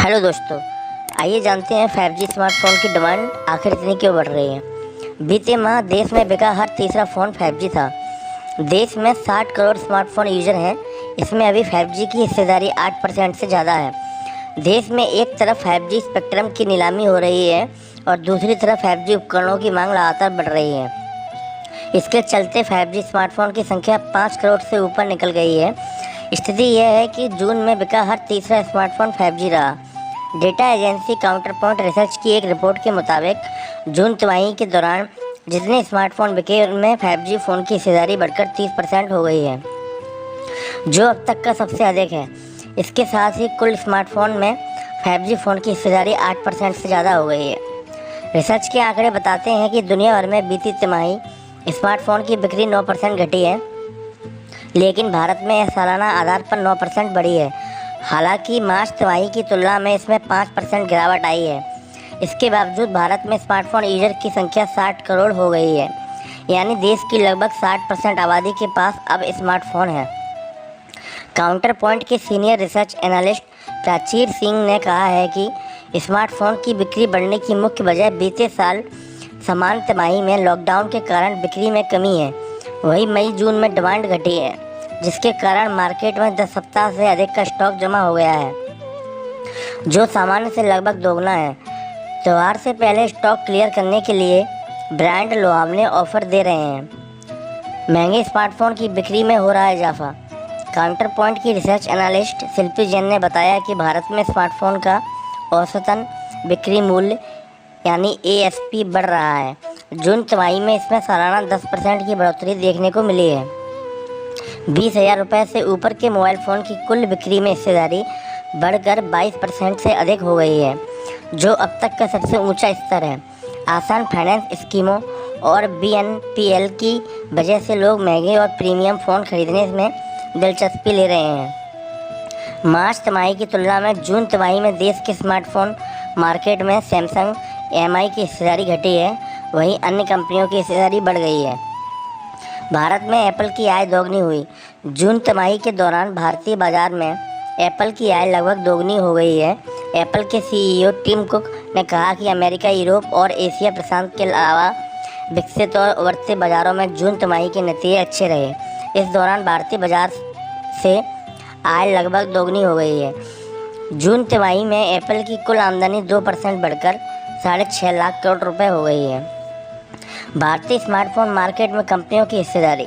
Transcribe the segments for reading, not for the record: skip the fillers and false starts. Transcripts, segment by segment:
Hello दोस्तों, आइए जानते हैं 5G स्मार्टफोन की डिमांड आखिर इतनी क्यों बढ़ रही है। बीते माह देश में बिका हर तीसरा फ़ोन 5G था। देश में 60 करोड़ स्मार्टफोन यूज़र हैं। इसमें अभी 5G की हिस्सेदारी 8% से ज़्यादा है। देश में एक तरफ 5G स्पेक्ट्रम की नीलामी हो रही है और दूसरी तरफ 5G उपकरणों की मांग लगातार बढ़ रही है। इसके चलते 5G स्मार्टफोन की संख्या 5 करोड़ से ऊपर निकल गई है। स्थिति यह है कि जून में बिका हर तीसरा स्मार्टफोन 5G रहा। डेटा एजेंसी काउंटरपॉइंट रिसर्च की एक रिपोर्ट के मुताबिक जून तिमाही के दौरान जितने स्मार्टफोन बिके उनमें 5G फ़ोन की हिस्सेदारी बढ़कर 30% हो गई है, जो अब तक का सबसे अधिक है। इसके साथ ही कुल स्मार्टफोन में 5G फ़ोन की हिस्सेदारी 8% से ज़्यादा हो गई है। रिसर्च के आंकड़े बताते हैं कि दुनिया भर में बीती तिमाही स्मार्टफोन की बिक्री 9% घटी है, लेकिन भारत में यह सालाना आधार पर 9% बढ़ी है। हालांकि मार्च तिमाही की तुलना में इसमें 5% गिरावट आई है। इसके बावजूद भारत में स्मार्टफोन यूजर की संख्या 60 करोड़ हो गई है, यानी देश की लगभग 60% आबादी के पास अब स्मार्टफोन है। काउंटर पॉइंट के सीनियर रिसर्च एनालिस्ट प्राचीर सिंह ने कहा है कि स्मार्टफोन की बिक्री बढ़ने की मुख्य वजह बीते साल समान तिमाही में लॉकडाउन के कारण बिक्री में कमी है। वहीं मई जून में डिमांड घटी है, जिसके कारण मार्केट में 10 सप्ताह से अधिक का स्टॉक जमा हो गया है, जो सामान्य से लगभग दोगुना है। त्यौहार से पहले स्टॉक क्लियर करने के लिए ब्रांड लुभावने ऑफर दे रहे हैं। महंगे स्मार्टफोन की बिक्री में हो रहा है इजाफा। काउंटर पॉइंट की रिसर्च एनालिस्ट शिल्पी जैन ने बताया कि भारत में स्मार्टफोन का औसतन बिक्री मूल्य यानी ASP बढ़ रहा है। जून तिमाही में इसमें सालाना 10% की बढ़ोतरी देखने को मिली है। 20,000 रुपये से ऊपर के मोबाइल फ़ोन की कुल बिक्री में हिस्सेदारी बढ़कर 22% से अधिक हो गई है, जो अब तक का सबसे ऊंचा स्तर है। आसान फाइनेंस स्कीमों और BNPL की वजह से लोग महंगे और प्रीमियम फ़ोन खरीदने में दिलचस्पी ले रहे हैं। मार्च तिमाही की तुलना में जून तिमाही में देश के स्मार्टफोन मार्केट में सैमसंग MI की हिस्सेदारी घटी है, वहीं अन्य कंपनियों की हिस्सेदारी बढ़ गई है। भारत में एप्पल की आय दोगुनी हुई। जून तिमाही के दौरान भारतीय बाजार में एप्पल की आय लगभग दोगुनी हो गई है। एप्पल के CEO टिम कुक ने कहा कि अमेरिका, यूरोप और एशिया प्रशांत के अलावा विकसित और उभरते बाज़ारों में जून तिमाही के नतीजे अच्छे रहे। इस दौरान भारतीय बाजार से आय लगभग दोगुनी हो गई है। जून तिमाही में एप्पल की कुल आमदनी 2% बढ़कर 6.5 लाख करोड़ रुपए हो गई है। भारतीय स्मार्टफोन मार्केट में कंपनियों की हिस्सेदारी।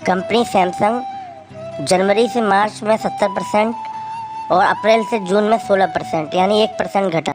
कंपनी सैमसंग जनवरी से मार्च में 70% और अप्रैल से जून में 16% यानी 1% घटा।